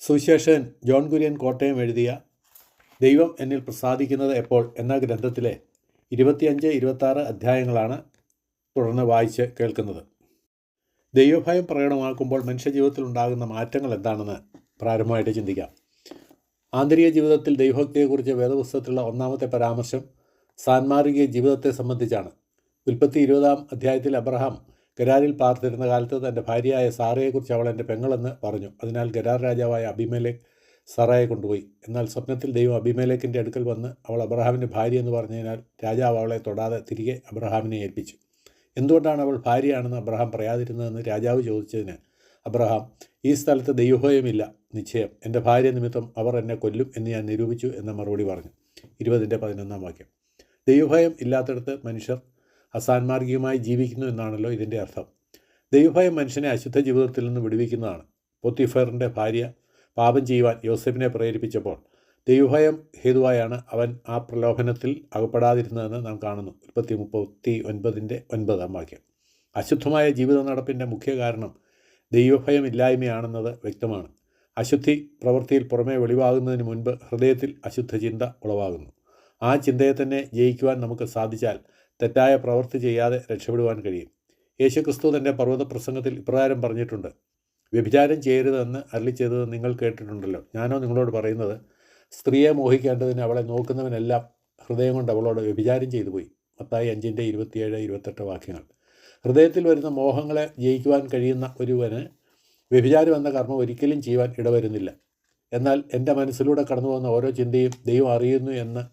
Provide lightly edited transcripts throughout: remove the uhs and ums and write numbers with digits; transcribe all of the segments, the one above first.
Suviseshakan John Kurian Kottayam എഴുതിയ ദൈവം എന്നിൽ പ്രസാദിക്കുന്നത് എപ്പോൾ എന്ന ഗ്രന്ഥത്തിലെ 25-26 അധ്യായങ്ങളാണ് തുടർന്ന് വായിച്ച് കേൾക്കുന്നത്. ദൈവഭയം പ്രകടമാക്കുമ്പോൾ മനുഷ്യജീവിതത്തിൽ ഉണ്ടാകുന്ന മാറ്റങ്ങൾ എന്താണെന്ന് പ്രാരംഭമായിട്ട് ചിന്തിക്കാം. ആന്തരിക ജീവിതത്തിൽ ദൈവഭക്തിയെക്കുറിച്ച് വേദപുസ്തകത്തിലുള്ള ഒന്നാമത്തെ പരാമർശം സാൻമാർഗിക ജീവിതത്തെ സംബന്ധിച്ചാണ്. ഉൽപ്പത്തി 20-ാം അധ്യായത്തിൽ അബ്രഹാം ഗരാരിൽ പാർത്തിരുന്ന കാലത്ത് തൻ്റെ ഭാര്യയായ സാറയെക്കുറിച്ച് അവൾ എൻ്റെ പെങ്ങളെന്ന് പറഞ്ഞു. അതിനാൽ ഗരാർ രാജാവായ അബിമേലെക്ക് സാറയെ കൊണ്ടുപോയി. എന്നാൽ സ്വപ്നത്തിൽ ദൈവം അബിമേലെക്കിൻ്റെ അടുക്കൽ വന്ന് അവൾ അബ്രഹാമിൻ്റെ ഭാര്യ എന്ന് പറഞ്ഞതിനാൽ രാജാവ് അവളെ തൊടാതെ തിരികെ അബ്രഹാമിനെ ഏൽപ്പിച്ചു. എന്തുകൊണ്ടാണ് അവൾ ഭാര്യയാണെന്ന് അബ്രഹാം പറയാതിരുന്നതെന്ന് രാജാവ് ചോദിച്ചതിന് അബ്രഹാം, ഈ സ്ഥലത്ത് ദൈവഭയമില്ല, നിശ്ചയം എൻ്റെ ഭാര്യ നിമിത്തം അവർ എന്നെ കൊല്ലും എന്ന് ഞാൻ നിരൂപിച്ചു എന്ന മറുപടി പറഞ്ഞു. 20-11 വാക്യം. ദൈവഭയം ഇല്ലാത്തടത്ത് മനുഷ്യർ അസാൻമാർഗികമായി ജീവിക്കുന്നു എന്നാണല്ലോ ഇതിൻ്റെ അർത്ഥം. ദൈവഭയം മനുഷ്യനെ അശുദ്ധ ജീവിതത്തിൽ നിന്ന് വിടുവിക്കുന്നതാണ്. പോത്തിഫറിൻ്റെ ഭാര്യ പാപം ചെയ്യുവാൻ യോസേഫിനെ പ്രേരിപ്പിച്ചപ്പോൾ ദൈവഭയം ഹേതുവായാണ് അവൻ ആ പ്രലോഭനത്തിൽ അകപ്പെടാതിരുന്നതെന്ന് നാം കാണുന്നു. 39-9 വാക്യം. അശുദ്ധമായ ജീവിത നടപ്പിൻ്റെ മുഖ്യ കാരണം ദൈവഭയം ഇല്ലായ്മയാണെന്നത് വ്യക്തമാണ്. അശുദ്ധി പ്രവൃത്തിയിൽ പുറമേ വെളിവാകുന്നതിന് മുൻപ് ഹൃദയത്തിൽ അശുദ്ധ ചിന്ത ഉളവാകുന്നു. ആ ചിന്തയെ തന്നെ ജയിക്കുവാൻ നമുക്ക് സാധിച്ചാൽ തെറ്റായ പ്രവൃത്തി ചെയ്യാതെ രക്ഷപ്പെടുവാൻ കഴിയും. യേശുക്രിസ്തു തൻ്റെ പർവ്വത പ്രസംഗത്തിൽ ഇപ്രകാരം പറഞ്ഞിട്ടുണ്ട്: വ്യഭിചാരം ചെയ്യരുതെന്ന് അരുളിച്ചെയ്തത് നിങ്ങൾ കേട്ടിട്ടുണ്ടല്ലോ. ഞാനോ നിങ്ങളോട് പറയുന്നത്, സ്ത്രീയെ മോഹിക്കേണ്ടതിന് അവളെ നോക്കുന്നവനെല്ലാം ഹൃദയം കൊണ്ട് അവളോട് വ്യഭിചാരം ചെയ്തു പോയി. മത്തായി 5-27-28 വാക്യങ്ങൾ. ഹൃദയത്തിൽ വരുന്ന മോഹങ്ങളെ ജയിക്കുവാൻ കഴിയുന്ന ഒരുവന് വ്യഭിചാരം എന്ന കർമ്മം ഒരിക്കലും ചെയ്യുവാൻ ഇടവരുന്നില്ല. എന്നാൽ എൻ്റെ മനസ്സിലൂടെ കടന്നു പോകുന്ന ഓരോ ചിന്തയും ദൈവം അറിയുന്നു എന്ന്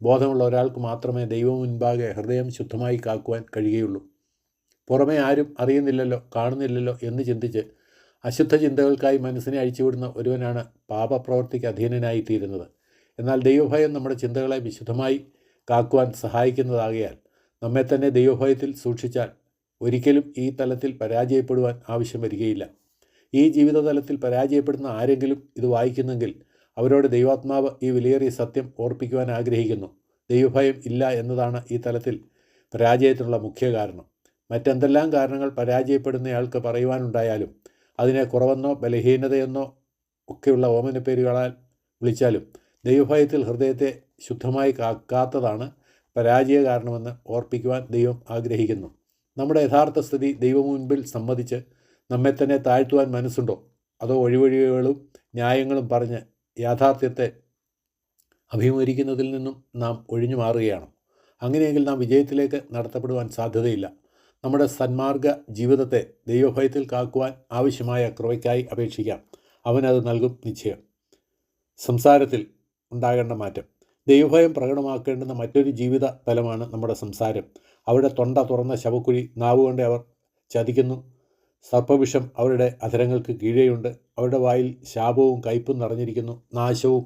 ബോധമുള്ള ഒരാൾക്ക് മാത്രമേ ദൈവം മുൻപാകെ ഹൃദയം ശുദ്ധമായി കാക്കുവാൻ കഴിയുകയുള്ളൂ. പുറമേ ആരും അറിയുന്നില്ലല്ലോ, കാണുന്നില്ലല്ലോ എന്ന് ചിന്തിച്ച് അശുദ്ധ ചിന്തകൾക്കായി മനസ്സിനെ അഴിച്ചുവിടുന്ന ഒരുവനാണ് പാപപ്രവൃത്തിക്ക് അധീനനായിത്തീരുന്നത്. എന്നാൽ ദൈവഭയം നമ്മുടെ ചിന്തകളെ വിശുദ്ധമായി കാക്കുവാൻ സഹായിക്കുന്നതാകയാൽ നമ്മെ തന്നെ ദൈവഭയത്തിൽ സൂക്ഷിച്ചാൽ ഒരിക്കലും ഈ തലത്തിൽ പരാജയപ്പെടുവാൻ ആവശ്യം വരികയില്ല. ഈ ജീവിതതലത്തിൽ പരാജയപ്പെടുന്ന ആരെങ്കിലും ഇത് വായിക്കുന്നെങ്കിൽ അവരോട് ദൈവാത്മാവ് ഈ വിലയേറിയ സത്യം ഓർപ്പിക്കുവാൻ ആഗ്രഹിക്കുന്നു. ദൈവഭയം ഇല്ല എന്നതാണ് ഈ തലത്തിൽ പരാജയത്തിനുള്ള മുഖ്യ കാരണം. മറ്റെന്തെല്ലാം കാരണങ്ങൾ പരാജയപ്പെടുന്നയാൾക്ക് പറയുവാനുണ്ടായാലും അതിനെ കുറവെന്നോ ബലഹീനതയെന്നോ ഒക്കെയുള്ള ഓമനപ്പേരുകളാൽ വിളിച്ചാലും ദൈവഭയത്തിൽ ഹൃദയത്തെ ശുദ്ധമായി കാക്കാത്തതാണ് പരാജയ കാരണമെന്ന് ഓർപ്പിക്കുവാൻ ദൈവം ആഗ്രഹിക്കുന്നു. നമ്മുടെ യഥാർത്ഥ സ്ഥിതി ദൈവം മുൻപിൽ സമ്മതിച്ച് നമ്മെ തന്നെ താഴ്ത്തുവാൻ മനസ്സുണ്ടോ, അതോ ഒഴിവഴികളും ന്യായങ്ങളും പറഞ്ഞ് യാഥാർത്ഥ്യത്തെ അഭിമുഖീകരിക്കുന്നതിൽ നിന്നും നാം ഒഴിഞ്ഞു മാറുകയാണോ? അങ്ങനെയെങ്കിൽ നാം വിജയത്തിലേക്ക് നടത്തപ്പെടുവാൻ സാധ്യതയില്ല. നമ്മുടെ സന്മാർഗ ജീവിതത്തെ ദൈവഭയത്തിൽ കാക്കുവാൻ ആവശ്യമായ കൃപയ്ക്കായി അപേക്ഷിക്കാം. അവനത് നൽകും നിശ്ചയം. സംസാരത്തിൽ ഉണ്ടാകേണ്ട മാറ്റം. ദൈവഭയം പ്രകടമാക്കേണ്ടുന്ന മറ്റൊരു ജീവിത തലമാണ് നമ്മുടെ സംസാരം. അവിടെ തൊണ്ട തുറന്ന ശവക്കുഴി, നാവുകൊണ്ട് അവർ ചതിക്കുന്നു. സർപ്പവിഷം അവരുടെ അധരങ്ങൾക്ക് കീഴെയുണ്ട്. അവരുടെ വായിൽ ശാപവും കയ്പും നിറഞ്ഞിരിക്കുന്നു. നാശവും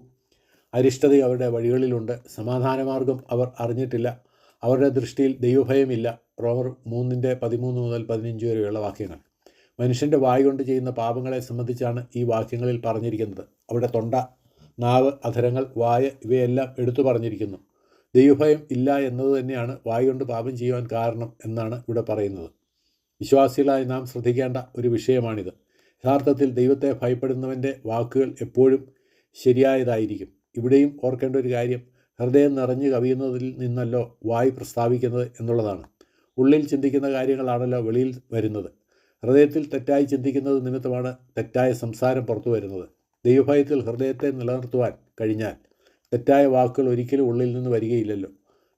അരിഷ്ടതയും അവരുടെ വഴികളിലുണ്ട്. സമാധാനമാർഗം അവർ അറിഞ്ഞിട്ടില്ല. അവരുടെ ദൃഷ്ടിയിൽ ദൈവഭയമില്ല. റോമർ 3:13-15 വരെയുള്ള വാക്യങ്ങൾ. മനുഷ്യൻ്റെ വായ് കൊണ്ട് ചെയ്യുന്ന പാപങ്ങളെ സംബന്ധിച്ചാണ് ഈ വാക്യങ്ങളിൽ പറഞ്ഞിരിക്കുന്നത്. അവിടെ തൊണ്ട, നാവ്, അധരങ്ങൾ, വായ ഇവയെല്ലാം എടുത്തു പറഞ്ഞിരിക്കുന്നു. ദൈവഭയം ഇല്ല എന്നത് തന്നെയാണ് വായ് കൊണ്ട് പാപം ചെയ്യുവാൻ കാരണം എന്നാണ് ഇവിടെ പറയുന്നത്. വിശ്വാസികളായി നാം ശ്രദ്ധിക്കേണ്ട ഒരു വിഷയമാണിത്. യഥാർത്ഥത്തിൽ ദൈവത്തെ ഭയപ്പെടുന്നവൻ്റെ വാക്കുകൾ എപ്പോഴും ശരിയായതായിരിക്കും. ഇവിടെയും ഓർക്കേണ്ട ഒരു കാര്യം, ഹൃദയം നിറഞ്ഞു കവിയുന്നതിൽ നിന്നല്ലോ വായ് പ്രസ്താവിക്കുന്നത് എന്നുള്ളതാണ്. ഉള്ളിൽ ചിന്തിക്കുന്ന കാര്യങ്ങളാണല്ലോ വെളിയിൽ വരുന്നത്. ഹൃദയത്തിൽ തെറ്റായി ചിന്തിക്കുന്നത് നിമിത്തമാണ് തെറ്റായ സംസാരം പുറത്തു വരുന്നത്. ദൈവഭയത്തിൽ ഹൃദയത്തെ നിലനിർത്തുവാൻ കഴിഞ്ഞാൽ തെറ്റായ വാക്കുകൾ ഒരിക്കലും ഉള്ളിൽ നിന്ന് വരികയില്ലല്ലോ.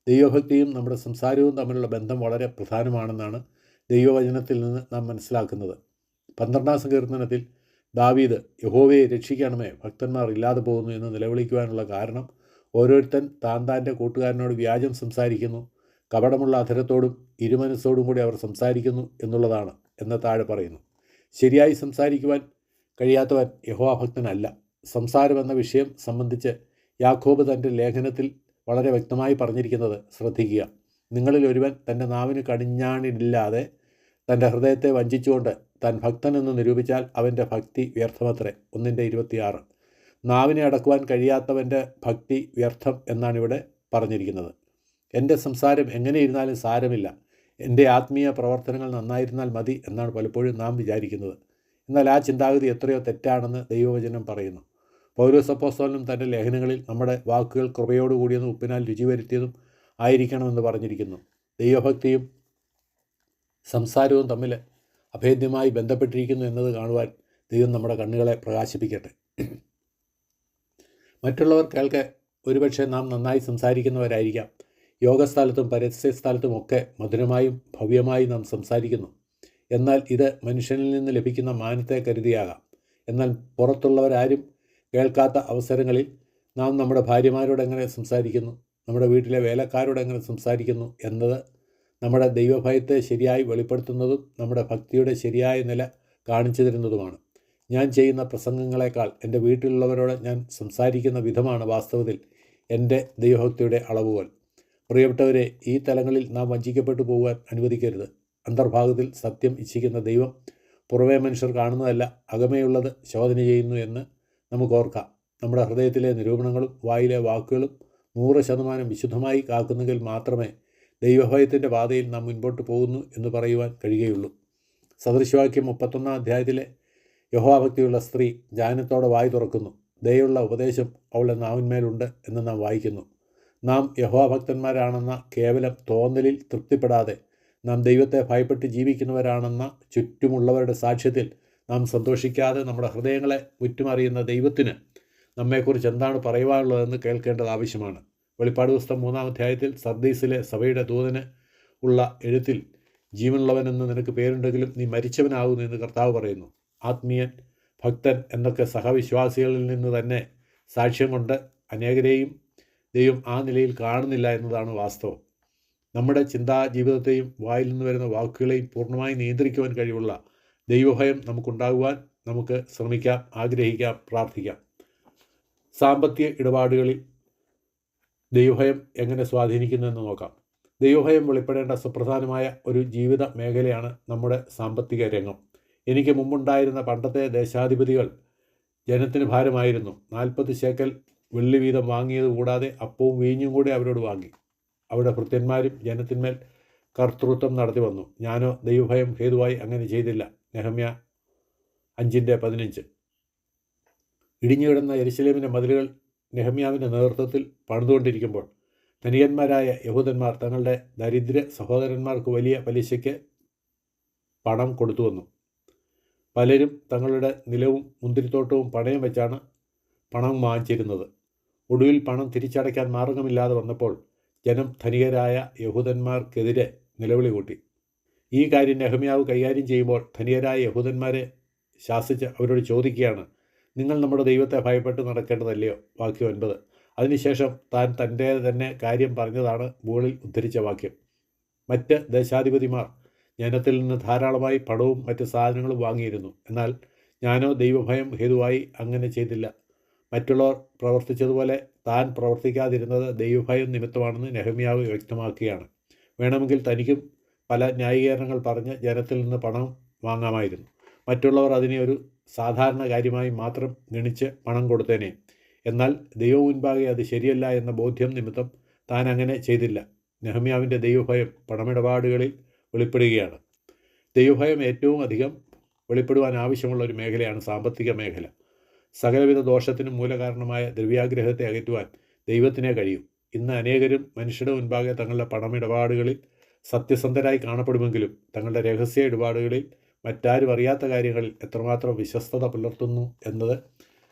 ദൈവഭക്തിയും നമ്മുടെ സംസാരവും തമ്മിലുള്ള ബന്ധം വളരെ പ്രധാനമാണെന്നാണ് ദൈവവചനത്തിൽ നിന്ന് നാം മനസ്സിലാക്കുന്നത്. 12-ാം സങ്കീർത്തനത്തിൽ ദാവീദ്, യഹോവയെ രക്ഷിക്കണമേ, ഭക്തന്മാർ ഇല്ലാതെ പോകുന്നു എന്ന് നിലവിളിക്കുവാനുള്ള കാരണം ഓരോരുത്തൻ താൻ്റെ കൂട്ടുകാരനോട് വ്യാജം സംസാരിക്കുന്നു, കപടമുള്ള അധരത്തോടും ഇരുമനസ്സോടും കൂടി അവർ സംസാരിക്കുന്നു എന്നുള്ളതാണ് എന്ന് താഴെ പറയുന്നു. ശരിയായി സംസാരിക്കുവാൻ കഴിയാത്തവൻ യഹോവാഭക്തനല്ല. സംസാരം എന്ന വിഷയം സംബന്ധിച്ച് യാക്കോബ് തൻ്റെ ലേഖനത്തിൽ വളരെ വ്യക്തമായി പറഞ്ഞിരിക്കുന്നത് ശ്രദ്ധിക്കുക. നിങ്ങളിൽ ഒരുവൻ തൻ്റെ നാവിന് കടിഞ്ഞാണില്ലാതെ തൻ്റെ ഹൃദയത്തെ വഞ്ചിച്ചുകൊണ്ട് താൻ ഭക്തനെന്ന് നിരൂപിച്ചാൽ അവൻ്റെ ഭക്തി വ്യർത്ഥമത്രേ. 1:26. നാവിനെ അടക്കുവാൻ കഴിയാത്തവൻ്റെ ഭക്തി വ്യർത്ഥം എന്നാണിവിടെ പറഞ്ഞിരിക്കുന്നത്. എൻ്റെ സംസാരം എങ്ങനെ ഇരുന്നാലും സാരമില്ല, എൻ്റെ ആത്മീയ പ്രവർത്തനങ്ങൾ നന്നായിരുന്നാൽ മതി എന്നാണ് പലപ്പോഴും നാം വിചാരിക്കുന്നത്. എന്നാൽ ആ ചിന്താഗതി എത്രയോ തെറ്റാണെന്ന് ദൈവവചനം പറയുന്നു. പൗലോസ് അപ്പോസ്തലനും തൻ്റെ ലേഖനങ്ങളിൽ നമ്മുടെ വാക്കുകൾ കൃപയോടുകൂടിയതും ഉപ്പിനാൽ രുചി വരുത്തിയതും ആയിരിക്കണമെന്ന് പറഞ്ഞിരിക്കുന്നു. ദൈവഭക്തിയും സംസാരവും തമ്മിൽ അഭേദ്യമായി ബന്ധപ്പെട്ടിരിക്കുന്നു എന്നത് കാണുവാൻ ദൈവം നമ്മുടെ കണ്ണുകളെ പ്രകാശിപ്പിക്കട്ടെ. മറ്റുള്ളവർ കേൾക്കെ ഒരുപക്ഷെ നാം നന്നായി സംസാരിക്കുന്നവരായിരിക്കാം. യോഗസ്ഥലത്തും പരസ്യസ്ഥലത്തുമൊക്കെ മധുരമായും ഭവ്യമായും നാം സംസാരിക്കുന്നു. എന്നാൽ ഇത് മനുഷ്യനിൽ നിന്ന് ലഭിക്കുന്ന മാനത്തെ കരുതിയാകാം. എന്നാൽ പുറത്തുള്ളവരാരും കേൾക്കാത്ത അവസരങ്ങളിൽ നാം നമ്മുടെ ഭാര്യമാരോട് എങ്ങനെ സംസാരിക്കുന്നു, നമ്മുടെ വീട്ടിലെ വേലക്കാരോട് എങ്ങനെ സംസാരിക്കുന്നു എന്നത് നമ്മുടെ ദൈവഭയത്തെ ശരിയായി വെളിപ്പെടുത്തുന്നതും നമ്മുടെ ഭക്തിയുടെ ശരിയായ നില കാണിച്ചു തരുന്നതുമാണ്. ഞാൻ ചെയ്യുന്ന പ്രസംഗങ്ങളെക്കാൾ എൻ്റെ വീട്ടിലുള്ളവരോട് ഞാൻ സംസാരിക്കുന്ന വിധമാണ് വാസ്തവത്തിൽ എൻ്റെ ദൈവഭക്തിയുടെ അളവുകൾ. പ്രിയപ്പെട്ടവരെ, ഈ തലങ്ങളിൽ നാം വഞ്ചിക്കപ്പെട്ടു പോകുവാൻ അനുവദിക്കരുത്. അന്തർഭാഗത്തിൽ സത്യം ഇച്ഛിക്കുന്ന ദൈവം പുറമേ മനുഷ്യർ കാണുന്നതല്ല, അകമേയുള്ളത് ശോധന ചെയ്യുന്നു എന്ന് നമുക്കോർക്കാം. നമ്മുടെ ഹൃദയത്തിലെ നിരൂപണങ്ങളും വായിലെ വാക്കുകളും 100% വിശുദ്ധമായി കാക്കുന്നെങ്കിൽ മാത്രമേ ദൈവഭയത്തിൻ്റെ പാതയിൽ നാം മുൻപോട്ട് പോകുന്നു എന്ന് പറയുവാൻ കഴിയുകയുള്ളൂ. സദൃശവാക്യം 31 അധ്യായത്തിലെ യഹോവാഭക്തിയുള്ള സ്ത്രീ ജ്ഞാനത്തോടെ വായി തുറക്കുന്നു, ദയുള്ള ഉപദേശം അവളുടെ നാവിന്മേലുണ്ട് എന്ന് നാം വായിക്കുന്നു. നാം യഹോവാഭക്തന്മാരാണെന്ന കേവലം തോന്നലിൽ തൃപ്തിപ്പെടാതെ നാം ദൈവത്തെ ഭയപ്പെട്ട് ജീവിക്കുന്നവരാണെന്ന ചുറ്റുമുള്ളവരുടെ സാക്ഷ്യത്തിൽ നാം സന്തോഷിക്കാതെ നമ്മുടെ ഹൃദയങ്ങളെ മുറ്റുമറിയുന്ന ദൈവത്തിന് നമ്മെക്കുറിച്ച് എന്താണ് പറയുവാനുള്ളതെന്ന് കേൾക്കേണ്ടത് ആവശ്യമാണ്. വെളിപ്പാട് പുസ്തകം 3-ാം അധ്യായത്തിൽ സർദീസിലെ സഭയുടെ ദൂതന് ഉള്ള എഴുത്തിൽ, ജീവനുള്ളവനെന്ന് നിനക്ക് പേരുണ്ടെങ്കിലും നീ മരിച്ചവനാകുന്നു എന്ന് കർത്താവ് പറയുന്നു. ആത്മീയൻ, ഭക്തൻ എന്നൊക്കെ സഹവിശ്വാസികളിൽ നിന്ന് തന്നെ സാക്ഷ്യം കൊണ്ട് അനേകരെയും ദൈവം ആ നിലയിൽ കാണുന്നില്ല എന്നതാണ് വാസ്തവം. നമ്മുടെ ചിന്താ ജീവിതത്തെയും വായിൽ നിന്ന് വരുന്ന വാക്കുകളെയും പൂർണ്ണമായി നിയന്ത്രിക്കുവാൻ കഴിവുള്ള ദൈവഭയം നമുക്കുണ്ടാകുവാൻ നമുക്ക് ശ്രമിക്കാം, ആഗ്രഹിക്കാം, പ്രാർത്ഥിക്കാം. സാമ്പത്തിക ഇടപാടുകളിൽ ദൈവഭയം എങ്ങനെ സ്വാധീനിക്കുന്നുവെന്ന് നോക്കാം. ദൈവഭയം വെളിപ്പെടേണ്ട സുപ്രധാനമായ ഒരു ജീവിത മേഖലയാണ് നമ്മുടെ സാമ്പത്തിക രംഗം. എനിക്ക് മുമ്പുണ്ടായിരുന്ന പണ്ടത്തെ ദേശാധിപതികൾ ജനത്തിന് ഭാരമായിരുന്നു. 40 ശേക്കൽ വെള്ളി വീതം വാങ്ങിയത് കൂടാതെ അപ്പവും വീഞ്ഞും കൂടെ അവരോട് വാങ്ങി. അവിടെ ഭൃത്യന്മാരും ജനത്തിന്മേൽ കർത്തൃത്വം നടത്തി വന്നു. ഞാനോ ദൈവഭയം ഹേതുവായി അങ്ങനെ ചെയ്തില്ല. നെഹമ്യാ 5:15. ഇടിഞ്ഞുകിടന്ന യെരുശലേമിൻ്റെ മതിലുകൾ നെഹമ്യാവിൻ്റെ നേതൃത്വത്തിൽ പണിതുകൊണ്ടിരിക്കുമ്പോൾ ധനികന്മാരായ യഹൂദന്മാർ തങ്ങളുടെ ദരിദ്ര സഹോദരന്മാർക്ക് വലിയ പലിശയ്ക്ക് പണം കൊടുത്തു വന്നു. പലരും തങ്ങളുടെ നിലവും മുന്തിരിത്തോട്ടവും പണയം വെച്ചാണ് പണം വാങ്ങിച്ചിരുന്നത്. ഒടുവിൽ പണം തിരിച്ചടയ്ക്കാൻ മാർഗമില്ലാതെ വന്നപ്പോൾ ജനം ധനികരായ യഹൂദന്മാർക്കെതിരെ നിലവിളി കൂട്ടി. ഈ കാര്യം നെഹമ്യാവ് കൈകാര്യം ചെയ്യുമ്പോൾ ധനികരായ യഹൂദന്മാരെ ശാസിച്ച് അവരോട് ചോദിക്കുകയാണ്, നിങ്ങൾ നമ്മുടെ ദൈവത്തെ ഭയപ്പെട്ട് നടക്കേണ്ടതല്ലയോ? വാക്യം 9. അതിനുശേഷം താൻ തൻ്റെ തന്നെ കാര്യം പറഞ്ഞതാണ് മുകളിൽ ഉദ്ധരിച്ച വാക്യം. മറ്റ് ദേശാധിപതിമാർ ജനത്തിൽ നിന്ന് ധാരാളമായി പണവും മറ്റ് സാധനങ്ങളും വാങ്ങിയിരുന്നു. എന്നാൽ ഞാനോ ദൈവഭയം ഹേതുവായി അങ്ങനെ ചെയ്തില്ല. മറ്റുള്ളവർ പ്രവർത്തിച്ചതുപോലെ താൻ പ്രവർത്തിക്കാതിരുന്നത് ദൈവഭയം നിമിത്തമാണെന്ന് നെഹമ്യാവ് വ്യക്തമാക്കുകയാണ്. വേണമെങ്കിൽ തനിക്കും പല ന്യായീകരണങ്ങൾ പറഞ്ഞ് ജനത്തിൽ നിന്ന് പണം വാങ്ങാമായിരുന്നു. മറ്റുള്ളവർ അതിനെ ഒരു സാധാരണ കാര്യമായി മാത്രം ഗണിച്ച് പണം കൊടുത്തേനെ. എന്നാൽ ദൈവം മുൻപാകെ അത് ശരിയല്ല എന്ന ബോധ്യം നിമിത്തം താൻ അങ്ങനെ ചെയ്തില്ല. നെഹമ്യാവിൻ്റെ ദൈവഭയം പണമിടപാടുകളിൽ വെളിപ്പെടുകയാണ്. ദൈവഭയം ഏറ്റവും അധികം വെളിപ്പെടുവാൻ ആവശ്യമുള്ള ഒരു മേഖലയാണ് സാമ്പത്തിക മേഖല. സകലവിധ ദോഷത്തിനും മൂലകാരണമായ ദ്രവ്യാഗ്രഹത്തെ അകറ്റുവാൻ ദൈവത്തിനേ കഴിയും. ഇന്ന് അനേകരും മനുഷ്യരുടെ മുൻപാകെ തങ്ങളുടെ പണമിടപാടുകളിൽ സത്യസന്ധരായി കാണപ്പെടുമെങ്കിലും തങ്ങളുടെ രഹസ്യ ഇടപാടുകളിൽ മറ്റാരും അറിയാത്ത കാര്യങ്ങളിൽ എത്രമാത്രം വിശ്വസ്തത പുലർത്തുന്നു എന്നത്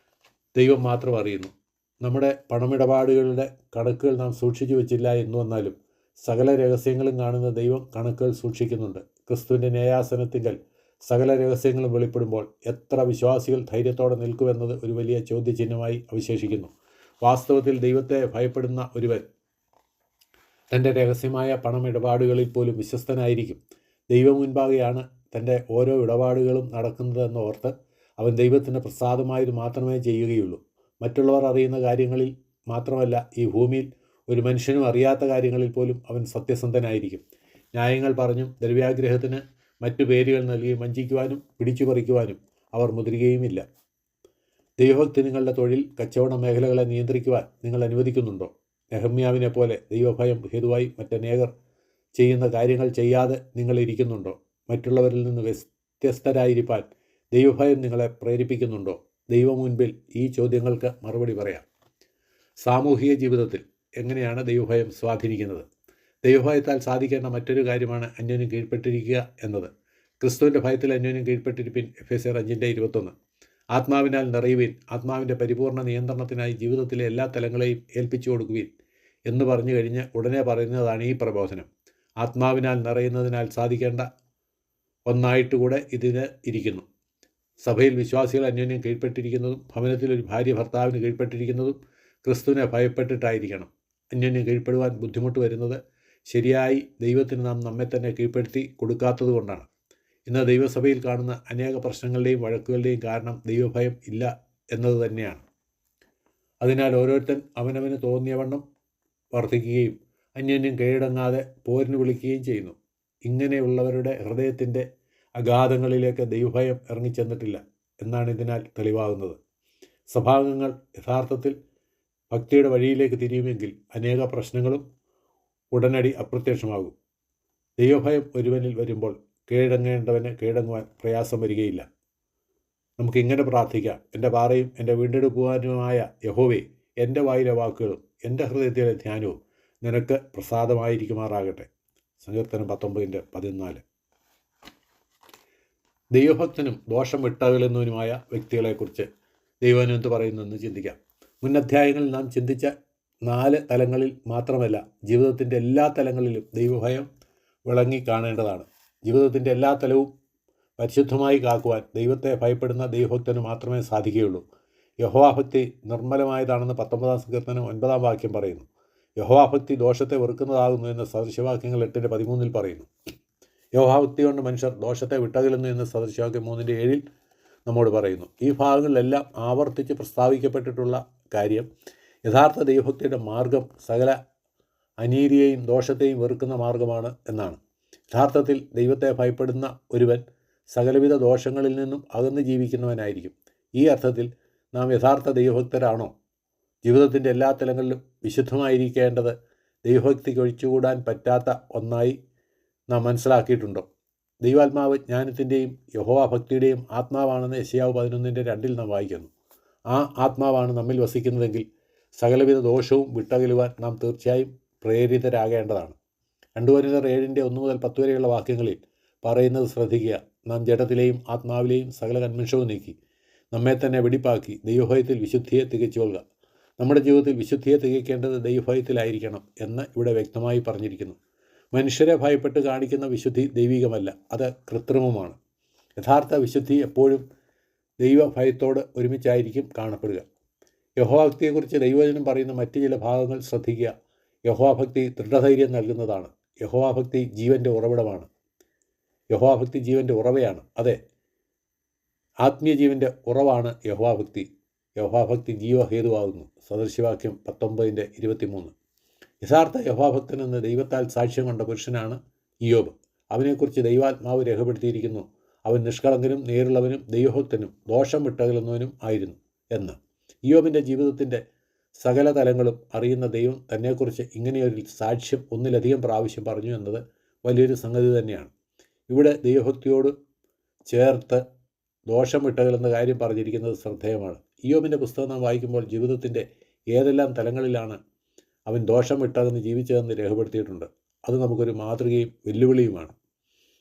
ദൈവം മാത്രം അറിയുന്നു. നമ്മുടെ പണമിടപാടുകളുടെ കണക്കുകൾ നാം സൂക്ഷിച്ചു വച്ചില്ല എന്ന് വന്നാലും സകല രഹസ്യങ്ങളും കാണുന്ന ദൈവം കണക്കുകൾ സൂക്ഷിക്കുന്നുണ്ട്. ക്രിസ്തുവിൻ്റെ ന്യായാസനത്തിങ്കൽ സകല രഹസ്യങ്ങളും വെളിപ്പെടുമ്പോൾ എത്ര വിശ്വാസികൾ ധൈര്യത്തോടെ നിൽക്കുമെന്നത് ഒരു വലിയ ചോദ്യചിഹ്നമായി അവശേഷിക്കുന്നു. വാസ്തവത്തിൽ ദൈവത്തെ ഭയപ്പെടുന്ന ഒരുവൻ തൻ്റെ രഹസ്യമായ പണമിടപാടുകളിൽ പോലും വിശ്വസ്തനായിരിക്കും. ദൈവം മുൻപാകെയാണ് തൻ്റെ ഓരോ ഇടപാടുകളും നടക്കുന്നതെന്ന് ഓർത്ത് അവൻ ദൈവത്തിന് പ്രസാദമായത് മാത്രമേ ചെയ്യുകയുള്ളൂ. മറ്റുള്ളവർ അറിയുന്ന കാര്യങ്ങളിൽ മാത്രമല്ല, ഈ ഭൂമിയിൽ ഒരു മനുഷ്യനും അറിയാത്ത കാര്യങ്ങളിൽ പോലും അവൻ സത്യസന്ധനായിരിക്കും. ന്യായങ്ങൾ പറഞ്ഞും ദ്രവ്യാഗ്രഹത്തിന് മറ്റു പേരുകൾ നൽകി വഞ്ചിക്കുവാനും പിടിച്ചുപറിക്കുവാനും അവർ മുതിരുകയുമില്ല. ദൈവഭക്തി നിങ്ങളുടെ തൊഴിൽ കച്ചവട മേഖലകളെ നിയന്ത്രിക്കുവാൻ നിങ്ങൾ അനുവദിക്കുന്നുണ്ടോ? നെഹമ്യാവിനെ പോലെ ദൈവഭയം ഹേതുവായി മറ്റനേകർ ചെയ്യുന്ന കാര്യങ്ങൾ ചെയ്യാതെ നിങ്ങൾ ഇരിക്കുന്നുണ്ടോ? മറ്റുള്ളവരിൽ നിന്ന് വ്യത്യസ്തരായിരിക്കാൻ ദൈവഭയം നിങ്ങളെ പ്രേരിപ്പിക്കുന്നുണ്ടോ? ദൈവം മുൻപിൽ ഈ ചോദ്യങ്ങൾക്ക് മറുപടി പറയാം. സാമൂഹിക ജീവിതത്തിൽ എങ്ങനെയാണ് ദൈവഭയം സ്വാധീനിക്കുന്നത്? ദൈവഭയത്താൽ സാധിക്കേണ്ട മറ്റൊരു കാര്യമാണ് അന്യോന്യം കീഴ്പ്പെട്ടിരിക്കുക എന്നത്. ക്രിസ്തുവിൻ്റെ ഭയത്തിൽ അന്യോന്യം കീഴ്പ്പെട്ടിരിപ്പിൻ. എഫേസ്യർ 5:21. ആത്മാവിനാൽ നിറയുവിൻ, ആത്മാവിൻ്റെ പരിപൂർണ്ണ നിയന്ത്രണത്തിനായി ജീവിതത്തിലെ എല്ലാ തലങ്ങളെയും ഏൽപ്പിച്ചു കൊടുക്കുവിൻ എന്ന് പറഞ്ഞു കഴിഞ്ഞ് ഉടനെ പറയുന്നതാണ് ഈ പ്രബോധനം. ആത്മാവിനാൽ നിറയുന്നതിനാൽ സാധിക്കേണ്ട ഒന്നായിട്ടുകൂടെ ഇതിന് ഇരിക്കുന്നു. സഭയിൽ വിശ്വാസികൾ അന്യോന്യം കീഴ്പ്പെട്ടിരിക്കുന്നതും ഭവനത്തിൽ ഒരു ഭാര്യ ഭർത്താവിന് കീഴ്പ്പെട്ടിരിക്കുന്നതും ക്രിസ്തുവിനെ ഭയപ്പെട്ടിട്ടായിരിക്കണം. അന്യോന്യം കീഴ്പ്പെടുവാൻ ബുദ്ധിമുട്ട് വരുന്നത് ശരിയായി ദൈവത്തിന് നാം നമ്മെ തന്നെ കീഴ്പ്പെടുത്തി കൊടുക്കാത്തത് കൊണ്ടാണ്. ഇന്ന് ദൈവസഭയിൽ കാണുന്ന അനേക പ്രശ്നങ്ങളുടെയും വഴക്കുകളുടെയും കാരണം ദൈവഭയം ഇല്ല എന്നത് തന്നെയാണ്. അതിനാൽ ഓരോരുത്തൻ അവനവന് തോന്നിയവണ്ണം വർദ്ധിക്കുകയും അന്യോന്യം കീഴടങ്ങാതെ പോരിന് വിളിക്കുകയും ചെയ്യുന്നു. ഇങ്ങനെയുള്ളവരുടെ ഹൃദയത്തിൻ്റെ അഗാധങ്ങളിലേക്ക് ദൈവഭയം ഇറങ്ങിച്ചെന്നിട്ടില്ല എന്നാണ് ഇതിനാൽ തെളിവാകുന്നത്. സഭാംഗങ്ങൾ യഥാർത്ഥത്തിൽ ഭക്തിയുടെ വഴിയിലേക്ക് തിരിയുമെങ്കിൽ അനേക പ്രശ്നങ്ങളും ഉടനടി അപ്രത്യക്ഷമാകും. ദൈവഭയം ഒരുവനിൽ വരുമ്പോൾ കീഴടങ്ങേണ്ടവന് കീഴടങ്ങുവാൻ പ്രയാസം വരികയില്ല. നമുക്കിങ്ങനെ പ്രാർത്ഥിക്കാം. എൻ്റെ പാറയും എൻ്റെ വീണ്ടെടുക്കുവാനുമായ യഹോവേ, എൻ്റെ വായിലെ വാക്കുകളും എൻ്റെ ഹൃദയത്തിലെ ധ്യാനവും നിനക്ക് പ്രസാദമായിരിക്കുമാറാകട്ടെ. സങ്കീർത്തനം 19:14. ദൈവഭക്തനും ദോഷം വിട്ടകലുന്നവനുമായ വ്യക്തികളെക്കുറിച്ച് ദൈവം എന്ത് പറയുന്നെന്ന് ചിന്തിക്കാം. മുൻ അധ്യായങ്ങളിൽ നാം ചിന്തിച്ച 4 തലങ്ങളിൽ മാത്രമല്ല, ജീവിതത്തിൻ്റെ എല്ലാ തലങ്ങളിലും ദൈവഭയം വിളങ്ങി കാണേണ്ടതാണ്. ജീവിതത്തിൻ്റെ എല്ലാ തലവും പരിശുദ്ധമായി കാക്കുവാൻ ദൈവത്തെ ഭയപ്പെടുന്ന ദൈവഭക്തന് മാത്രമേ സാധിക്കുകയുള്ളൂ. യഹോവാഭക്തി നിർമ്മലമായതാണെന്ന് 19-ാം സങ്കീർത്തനം 9-ാം വാക്യം പറയുന്നു. യഹോവാഭക്തി ദോഷത്തെ വെറുക്കുന്നതാകുന്നു എന്ന് സദൃശവാക്യങ്ങൾ 8:13 പറയുന്നു. യഹോവാഭക്തി കൊണ്ട് മനുഷ്യർ ദോഷത്തെ വിട്ടകലുന്നു എന്ന് സദൃശവാക്യം 3:7 നമ്മോട് പറയുന്നു. ഈ ഭാഗങ്ങളിലെല്ലാം ആവർത്തിച്ച് പ്രസ്താവിക്കപ്പെട്ടിട്ടുള്ള കാര്യം യഥാർത്ഥ ദൈവഭക്തിയുടെ മാർഗം സകല അനീതിയെയും ദോഷത്തെയും വെറുക്കുന്ന മാർഗമാണ് എന്നാണ്. യഥാർത്ഥത്തിൽ ദൈവത്തെ ഭയപ്പെടുന്ന ഒരുവൻ സകലവിധ ദോഷങ്ങളിൽ നിന്നും അകന്ന് ജീവിക്കുന്നവനായിരിക്കും. ഈ അർത്ഥത്തിൽ നാം യഥാർത്ഥ ദൈവഭക്തരാണോ? ജീവിതത്തിൻ്റെ എല്ലാ തലങ്ങളിലും വിശുദ്ധമായിരിക്കേണ്ടത് ദൈവഭക്തിക്ക് ഒഴിച്ചുകൂടാൻ പറ്റാത്ത ഒന്നായി നാം മനസ്സിലാക്കിയിട്ടുണ്ടോ? ദൈവാത്മാവ് ജ്ഞാനത്തിൻ്റെയും യഹോവാഭക്തിയുടെയും ആത്മാവാണെന്ന് യെശയ്യാവ് 11:2 നാം വായിക്കുന്നു. ആ ആത്മാവാണ് നമ്മിൽ വസിക്കുന്നതെങ്കിൽ സകലവിധ ദോഷവും വിട്ടകലുവാൻ നാം തീർച്ചയായും പ്രേരിതരാകേണ്ടതാണ്. 2 കൊരിന്ത്യർ 7:1-10 വരെയുള്ള വാക്യങ്ങളിൽ പറയുന്നത് ശ്രദ്ധിക്കുക. നാം ജഡത്തിലെയും ആത്മാവിലെയും സകല കന്മഷവും നീക്കി നമ്മെ തന്നെ വെടിപ്പാക്കി ദൈവഭയത്തിൽ വിശുദ്ധിയെ തികച്ചുകൊള്ളുക. നമ്മുടെ ജീവിതത്തിൽ വിശുദ്ധിയെ തികയ്ക്കേണ്ടത് ദൈവഭയത്തിലായിരിക്കണം എന്ന് ഇവിടെ വ്യക്തമായി പറഞ്ഞിരിക്കുന്നു. മനുഷ്യരെ ഭയപ്പെട്ട് കാണിക്കുന്ന വിശുദ്ധി ദൈവികമല്ല, അത് കൃത്രിമമാണ്. യഥാർത്ഥ വിശുദ്ധി എപ്പോഴും ദൈവഭയത്തോട് ഒരുമിച്ചായിരിക്കും കാണപ്പെടുക. യഹോവാഭക്തിയെക്കുറിച്ച് ദൈവവചനം പറയുന്ന മറ്റ് ചില ഭാഗങ്ങൾ ശ്രദ്ധിക്കുക. യഹോവാഭക്തി ദൃഢധൈര്യം നൽകുന്നതാണ്. യഹോവാഭക്തി ജീവൻ്റെ ഉറവിടമാണ്. യഹോവാഭക്തി ജീവൻ്റെ ഉറവയാണ്. അതെ, ആത്മീയ ജീവൻ്റെ ഉറവാണ് യഹോവാഭക്തി. യഹോവാഭക്തി ജീവഹേതുവാകുന്നു. സദൃശവാക്യം 19:23. യഥാർത്ഥ യഹോവാഭക്തനെന്ന് ദൈവത്താൽ സാക്ഷ്യം കൊണ്ട പുരുഷനാണ് ഇയ്യോബ്. അവനെക്കുറിച്ച് ദൈവാത്മാവ് രേഖപ്പെടുത്തിയിരിക്കുന്നു. അവൻ നിഷ്കളങ്കനും നേരുള്ളവനും ദൈവഭക്തനും ദോഷം വിട്ടകലുന്നവനും ആയിരുന്നു എന്ന്. ഇയ്യോബിൻ്റെ ജീവിതത്തിൻ്റെ സകല തലങ്ങളും അറിയുന്ന ദൈവം തന്നെക്കുറിച്ച് ഇങ്ങനെയൊരു സാക്ഷ്യം ഒന്നിലധികം പ്രാവശ്യം പറഞ്ഞു എന്നത് വലിയൊരു സംഗതി തന്നെയാണ്. ഇവിടെ ദൈവഭക്തിയോട് ചേർത്ത് ദോഷം വിട്ടകലുന്ന കാര്യം പറഞ്ഞിരിക്കുന്നത് ശ്രദ്ധേയമാണ്. ഇയ്യോബിൻ്റെ പുസ്തകം നാം വായിക്കുമ്പോൾ ജീവിതത്തിൻ്റെ ഏതെല്ലാം തലങ്ങളിലാണ് അവൻ ദോഷം വിട്ടകന്ന് ജീവിച്ചതെന്ന് രേഖപ്പെടുത്തിയിട്ടുണ്ട്. അത് നമുക്കൊരു മാതൃകയും വെല്ലുവിളിയുമാണ്.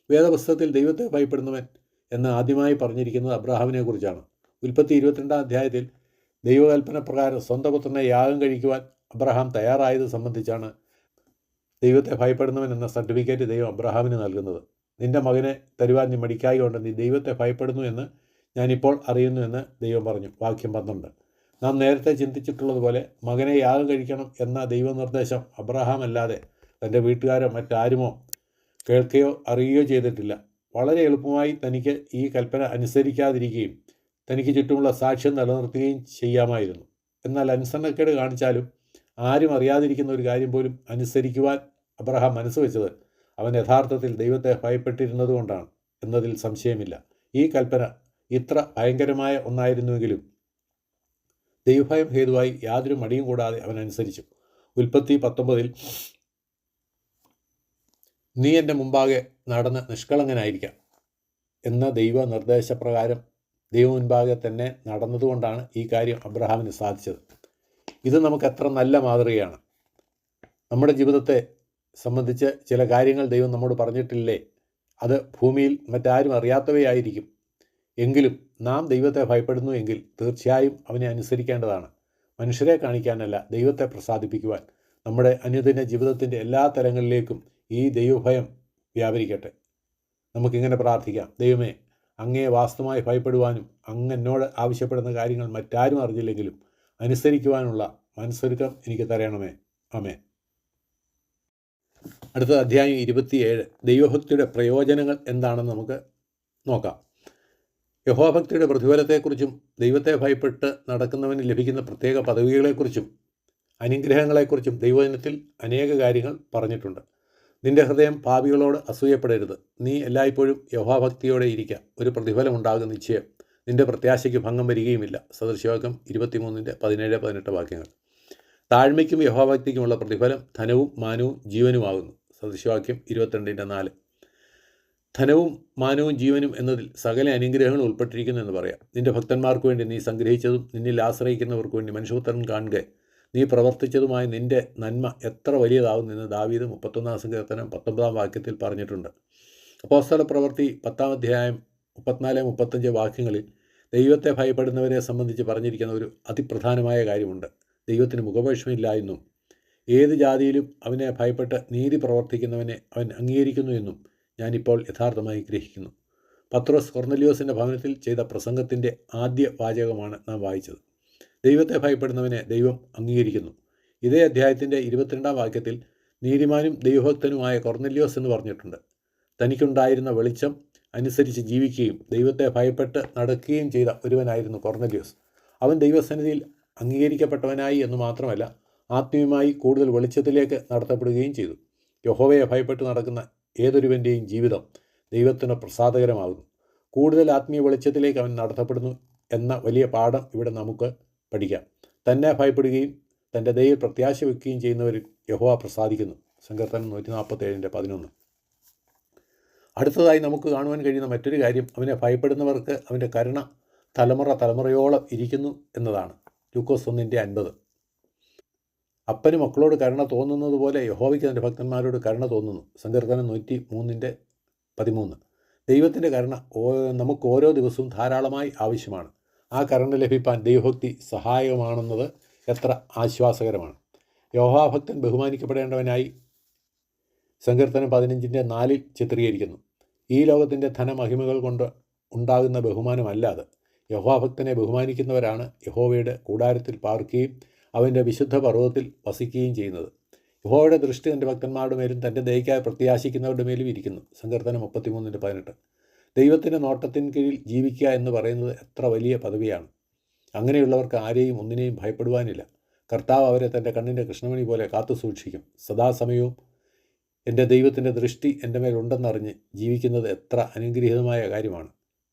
വേദപുസ്തകത്തിൽ ദൈവത്തെ ഭയപ്പെടുന്നവൻ എന്ന് ആദ്യമായി പറഞ്ഞിരിക്കുന്നത് അബ്രഹാമിനെ കുറിച്ചാണ്. ഉൽപ്പത്തി 22-ാം അധ്യായത്തിൽ ദൈവകൽപ്പന പ്രകാരം സ്വന്തം പുത്രനെ യാഗം കഴിക്കുവാൻ അബ്രഹാം തയ്യാറായത് സംബന്ധിച്ചാണ് ദൈവത്തെ ഭയപ്പെടുന്നവൻ എന്ന സർട്ടിഫിക്കറ്റ് ദൈവം അബ്രഹാമിന് നൽകുന്നത്. നിൻ്റെ മകനെ തരുവാൻ നീ മടിക്കായി കൊണ്ട് നീ ദൈവത്തെ ഭയപ്പെടുന്നു എന്ന് ഞാനിപ്പോൾ അറിയുന്നു എന്ന് ദൈവം പറഞ്ഞു. വാക്യം 12. നാം നേരത്തെ ചിന്തിച്ചിട്ടുള്ളതുപോലെ മകനെ യാഗം കഴിക്കണം എന്ന ദൈവനിർദ്ദേശം അബ്രഹാം അല്ലാതെ തൻ്റെ വീട്ടുകാരോ മറ്റാരുമോ കേൾക്കുകയോ അറിയുകയോ ചെയ്തിട്ടില്ല. വളരെ എളുപ്പമായി തനിക്ക് ഈ കൽപ്പന അനുസരിക്കാതിരിക്കുകയും തനിക്ക് ചുറ്റുമുള്ള സാക്ഷ്യം നിലനിർത്തുകയും ചെയ്യാമായിരുന്നു. എന്നാൽ അനുസരണക്കേട് കാണിച്ചാലും ആരും അറിയാതിരിക്കുന്ന ഒരു കാര്യം പോലും അനുസരിക്കുവാൻ അബ്രഹാം മനസ്സ് വെച്ചത് അവൻ യഥാർത്ഥത്തിൽ ദൈവത്തെ ഭയപ്പെട്ടിരുന്നത് കൊണ്ടാണ് എന്നതിൽ സംശയമില്ല. ഈ കൽപ്പന ഇത്ര ഭയങ്കരമായ ഒന്നായിരുന്നുവെങ്കിലും ദൈവഭയം ഹേതുവായി യാതൊരു മടിയും കൂടാതെ അവൻ അനുസരിച്ചു. ഉൽപ്പത്തി 19 നീ എൻ്റെ മുമ്പാകെ നടന്ന് നിഷ്കളങ്കനായിരിക്കാം എന്ന ദൈവ നിർദ്ദേശപ്രകാരം ദൈവം മുൻപാകെ തന്നെ നടന്നതുകൊണ്ടാണ് ഈ കാര്യം അബ്രഹാമിന് സാധിച്ചത്. ഇത് നമുക്ക് എത്ര നല്ല മാതൃകയാണ്. നമ്മുടെ ജീവിതത്തെ സംബന്ധിച്ച് ചില കാര്യങ്ങൾ ദൈവം നമ്മോട് പറഞ്ഞിട്ടില്ലേ, അത് ഭൂമിയിൽ മറ്റാരും അറിയാത്തവയായിരിക്കും. എങ്കിലും നാം ദൈവത്തെ ഭയപ്പെടുന്നു എങ്കിൽ തീർച്ചയായും അവനെ അനുസരിക്കേണ്ടതാണ്. മനുഷ്യരെ കാണിക്കാനല്ല, ദൈവത്തെ പ്രസാദിപ്പിക്കുവാൻ. നമ്മുടെ അനുദിന ജീവിതത്തിൻ്റെ എല്ലാ തലങ്ങളിലേക്കും ഈ ദൈവഭയം വ്യാപരിക്കട്ടെ. നമുക്കിങ്ങനെ പ്രാർത്ഥിക്കാം: ദൈവമേ, അങ്ങയെ വാസ്തവമായി ഭയപ്പെടുവാനും അങ്ങ് എന്നോട് ആവശ്യപ്പെടുന്ന കാര്യങ്ങൾ മറ്റാരും അറിഞ്ഞില്ലെങ്കിലും അനുസരിക്കുവാനുള്ള മനസ്സൊരുക്കം എനിക്ക് തരണമേ. ആമേൻ. അടുത്ത അധ്യായം 27. ദൈവഭക്തിയുടെ പ്രയോജനങ്ങൾ എന്താണെന്ന് നമുക്ക് നോക്കാം. യഹോഭക്തിയുടെ പ്രതിഫലത്തെക്കുറിച്ചും ദൈവത്തെ ഭയപ്പെട്ട് നടക്കുന്നവന് ലഭിക്കുന്ന പ്രത്യേക പദവികളെക്കുറിച്ചും അനുഗ്രഹങ്ങളെക്കുറിച്ചും ദൈവവചനത്തിൽ അനേക കാര്യങ്ങൾ പറഞ്ഞിട്ടുണ്ട്. നിന്റെ ഹൃദയം പാപികളോട് അസൂയപ്പെടരുത്. നീ എല്ലായ്പ്പോഴും യഹോഭക്തിയോടെ ഇരിക്കുക. ഒരു പ്രതിഫലമുണ്ടാകും നിശ്ചയം. നിന്റെ പ്രത്യാശയ്ക്ക് ഭംഗം വരികയുമില്ല. സദൃശവാക്യം 23:17-18 വാക്യങ്ങൾ. താഴ്മയ്ക്കും യഹോഭക്തിക്കുമുള്ള പ്രതിഫലം ധനവും മാനവും ജീവനുമാകുന്നു. സദൃശവാക്യം 22:4. ധനവും മാനവും ജീവനും എന്നതിൽ സകല അനുഗ്രഹങ്ങളും ഉൾപ്പെട്ടിരിക്കുന്നു എന്ന് പറയാം. നിന്റെ ഭക്തന്മാർക്ക് വേണ്ടി നീ സംഗ്രഹിച്ചതും നിന്നിൽ ആശ്രയിക്കുന്നവർക്ക് വേണ്ടി മനുഷ്യപുത്രൻ കാണുക നീ പ്രവർത്തിച്ചതുമായ നിന്റെ നന്മ എത്ര വലിയതാകും എന്ന് ദാവീദ് 31-ാം സങ്കീർത്തനം 19-ാം വാക്യത്തിൽ പറഞ്ഞിട്ടുണ്ട്. അപ്പോസ്തല പ്രവൃത്തി 10-ാം അധ്യായം 34-35 വാക്യങ്ങളിൽ ദൈവത്തെ ഭയപ്പെടുന്നവരെ സംബന്ധിച്ച് പറഞ്ഞിരിക്കുന്ന ഒരു അതിപ്രധാനമായ കാര്യമുണ്ട്. ദൈവത്തിന് മുഖപക്ഷമില്ല എന്നും ഏത് ജാതിയിലും അവനെ ഭയപ്പെട്ട് നീതി പ്രവർത്തിക്കുന്നവനെ അവൻ അംഗീകരിക്കുന്നു എന്നും ഞാനിപ്പോൾ യഥാർത്ഥമായി ഗ്രഹിക്കുന്നു. പത്രോസ് കൊർന്നലിയോസിൻ്റെ ഭവനത്തിൽ ചെയ്ത പ്രസംഗത്തിൻ്റെ ആദ്യ വാചകമാണ് നാം വായിച്ചത്. ദൈവത്തെ ഭയപ്പെടുന്നവനെ ദൈവം അംഗീകരിക്കുന്നു. ഇതേ അധ്യായത്തിൻ്റെ 22-ാം വാക്യത്തിൽ നീതിമാനും ദൈവഭക്തനുമായ കൊർന്നലിയോസ് എന്ന് പറഞ്ഞിട്ടുണ്ട്. തനിക്കുണ്ടായിരുന്ന വെളിച്ചം അനുസരിച്ച് ജീവിക്കുകയും ദൈവത്തെ ഭയപ്പെട്ട് നടക്കുകയും ചെയ്ത ഒരുവനായിരുന്നു കൊർന്നലിയോസ്. അവൻ ദൈവസന്നിധിയിൽ അംഗീകരിക്കപ്പെട്ടവനായി എന്ന് മാത്രമല്ല, ആത്മീയമായി കൂടുതൽ വെളിച്ചത്തിലേക്ക് നടത്തപ്പെടുകയും ചെയ്തു. യഹോവയെ ഭയപ്പെട്ട് നടക്കുന്ന ഏതൊരുവൻ്റെയും ജീവിതം ദൈവത്തിന് പ്രസാദകരമാകുന്നു. കൂടുതൽ ആത്മീയ വെളിച്ചത്തിലേക്ക് അവൻ നടത്തപ്പെടുന്നു എന്ന വലിയ പാഠം ഇവിടെ നമുക്ക് പഠിക്കാം. തന്നെ ഭയപ്പെടുകയും തൻ്റെ ദൈവത്തിൽ പ്രത്യാശ വയ്ക്കുകയും ചെയ്യുന്നവരിൽ യഹോവ പ്രസാദിക്കുന്നു. സങ്കീർത്തനം 147:11. അടുത്തതായി നമുക്ക് കാണുവാൻ കഴിയുന്ന മറ്റൊരു കാര്യം, അവനെ ഭയപ്പെടുന്നവർക്ക് അവൻ്റെ കരുണ തലമുറയോളം ഇരിക്കുന്നു എന്നതാണ്. ലൂക്കോസ് 1:50. അപ്പന് മക്കളോട് കരുണ തോന്നുന്നത് പോലെ യഹോവയ്ക്ക് തൻ്റെ ഭക്തന്മാരോട് കരുണ തോന്നുന്നു. സങ്കീർത്തനം 103:13. ദൈവത്തിൻ്റെ കരുണ നമുക്ക് ഓരോ ദിവസവും ധാരാളമായി ആവശ്യമാണ്. ആ കരുണ ലഭിക്കാൻ ദൈവഭക്തി സഹായകമാണെന്നത് എത്ര ആശ്വാസകരമാണ്. യഹോവാഭക്തൻ ബഹുമാനിക്കപ്പെടേണ്ടവനായി സങ്കീർത്തനം 15:4 ചിത്രീകരിക്കുന്നു. ഈ ലോകത്തിൻ്റെ ധനമഹിമകൾ കൊണ്ട് ഉണ്ടാകുന്ന ബഹുമാനമല്ലാതെ യഹോവാഭക്തനെ ബഹുമാനിക്കുന്നവരാണ് യഹോവയുടെ കൂടാരത്തിൽ പാർക്കുകയും അവൻ്റെ വിശുദ്ധ പർവ്വതത്തിൽ വസിക്കുകയും ചെയ്യുന്നത്. യഹോവയുടെ ദൃഷ്ടി തൻ്റെ ഭക്തന്മാരുടെ മേലും തൻ്റെ ദയയ്ക്കായി പ്രത്യാശിക്കുന്നവരുടെ മേലും ഇരിക്കുന്നു. സങ്കീർത്തനം 33:18. ദൈവത്തിൻ്റെ നോട്ടത്തിന് കീഴിൽ ജീവിക്കുക എന്ന് പറയുന്നത് എത്ര വലിയ പദവിയാണ്. അങ്ങനെയുള്ളവർക്ക് ആരെയും ഒന്നിനെയും ഭയപ്പെടുവാനില്ല. കർത്താവ് അവരെ തൻ്റെ കണ്ണിൻ്റെ കൃഷ്ണമണി പോലെ കാത്തു സൂക്ഷിക്കും. സദാസമയവും എൻ്റെ ദൈവത്തിൻ്റെ ദൃഷ്ടി എൻ്റെ മേലുണ്ടെന്നറിഞ്ഞ് ജീവിക്കുന്നത് എത്ര അനുഗ്രഹീതമായ കാര്യമാണ്.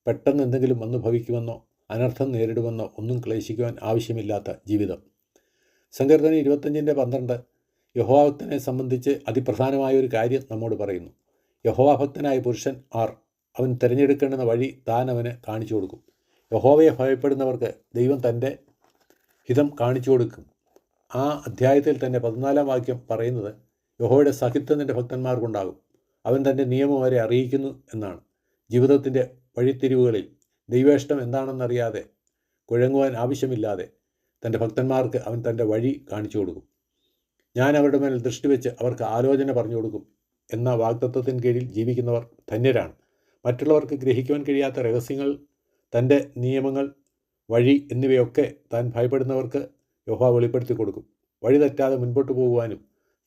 പെട്ടെന്ന് എന്തെങ്കിലും വന്നു ഭവിക്കുമെന്നോ അനർത്ഥം നേരിടുമെന്നോ ഒന്നും ക്ലേശിക്കുവാൻ ആവശ്യമില്ലാത്ത ജീവിതം. സങ്കീർത്തനം 25:12 യഹോവാഭക്തനെ സംബന്ധിച്ച് അതിപ്രധാനമായ ഒരു കാര്യം നമ്മോട് പറയുന്നു. യഹോവാഭക്തനായ പുരുഷൻ ആർ? അവൻ തിരഞ്ഞെടുക്കേണ്ടുന്ന വഴി താൻ അവന് കാണിച്ചു കൊടുക്കും. യഹോവയെ ഭയപ്പെടുന്നവർക്ക് ദൈവം തൻ്റെ ഹിതം കാണിച്ചു കൊടുക്കും. ആ അധ്യായത്തിൽ തന്നെ 14-ാം വാക്യം പറയുന്നത് യഹോവയുടെ സഹിത്വം നിൻ്റെ ഭക്തന്മാർക്കുണ്ടാകും. അവൻ തൻ്റെ നിയമം അവരെ അറിയിക്കുന്നു എന്നാണ്. ജീവിതത്തിൻ്റെ വഴിത്തിരിവുകളിൽ ദൈവേഷ്ടം എന്താണെന്നറിയാതെ കുഴങ്ങുവാൻ ആവശ്യമില്ലാതെ തൻ്റെ ഭക്തന്മാർക്ക് അവൻ തൻ്റെ വഴി കാണിച്ചു കൊടുക്കും. ഞാൻ അവരുടെ മേൽ ദൃഷ്ടി വെച്ച് അവർക്ക് ആലോചന പറഞ്ഞു കൊടുക്കും എന്ന വാഗ്ദത്തത്തിന് കീഴിൽ ജീവിക്കുന്നവർ ധന്യരാണ്. മറ്റുള്ളവർക്ക് ഗ്രഹിക്കുവാൻ കഴിയാത്ത രഹസ്യങ്ങൾ, തൻ്റെ നിയമങ്ങൾ, വഴി എന്നിവയൊക്കെ താൻ ഭയപ്പെടുന്നവർക്ക് യഹോവ വെളിപ്പെടുത്തി കൊടുക്കും. വഴി തെറ്റാതെ മുൻപോട്ട് പോകുവാനും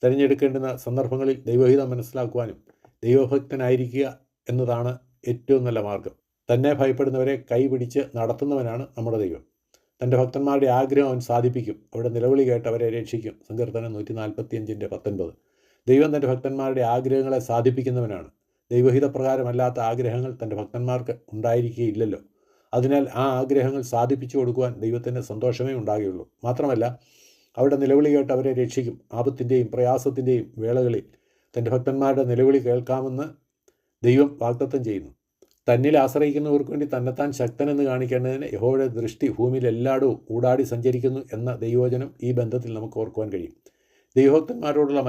തിരഞ്ഞെടുക്കേണ്ടുന്ന സന്ദർഭങ്ങളിൽ ദൈവഹിതം മനസ്സിലാക്കുവാനും ദൈവഭക്തനായിരിക്കുക എന്നതാണ് ഏറ്റവും നല്ല മാർഗം. തന്നെ ഭയപ്പെടുന്നവരെ കൈപിടിച്ച് നടത്തുന്നവനാണ് നമ്മുടെ ദൈവം. തൻ്റെ ഭക്തന്മാരുടെ ആഗ്രഹം അവൻ സാധിപ്പിക്കും. അവിടെ നിലവിളി കേട്ട് അവരെ രക്ഷിക്കും. സങ്കീർത്തനം 145:19. ദൈവം തൻ്റെ ഭക്തന്മാരുടെ ആഗ്രഹങ്ങളെ സാധിപ്പിക്കുന്നവനാണ്. ദൈവഹിതപ്രകാരമല്ലാത്ത ആഗ്രഹങ്ങൾ തൻ്റെ ഭക്തന്മാർക്ക് ഉണ്ടായിരിക്കുകയില്ലല്ലോ. അതിനാൽ ആ ആഗ്രഹങ്ങൾ സാധിപ്പിച്ചു കൊടുക്കുവാൻ ദൈവത്തിൻ്റെ സന്തോഷമേ ഉണ്ടാകുകയുള്ളൂ. മാത്രമല്ല, അവിടെ നിലവിളി കേട്ട് അവരെ രക്ഷിക്കും. ആപത്തിൻ്റെയും പ്രയാസത്തിൻ്റെയും വേളകളിൽ തൻ്റെ ഭക്തന്മാരുടെ നിലവിളി കേൾക്കാമെന്ന് ദൈവം വാഗ്ദത്തം ചെയ്യുന്നു. തന്നിൽ ആശ്രയിക്കുന്നവർക്ക് വേണ്ടി തന്നെത്താൻ ശക്തനെന്ന് കാണിക്കേണ്ടതിന് യഹോവയുടെ ദൃഷ്ടി ഭൂമിയിൽ എല്ലായിടവും ഊടാടി സഞ്ചരിക്കുന്നു എന്ന ദൈവവചനം ഈ ബന്ധത്തിൽ നമുക്ക് ഓർക്കുവാൻ കഴിയും. ദൈവഭക്തന്മാരോടുള്ള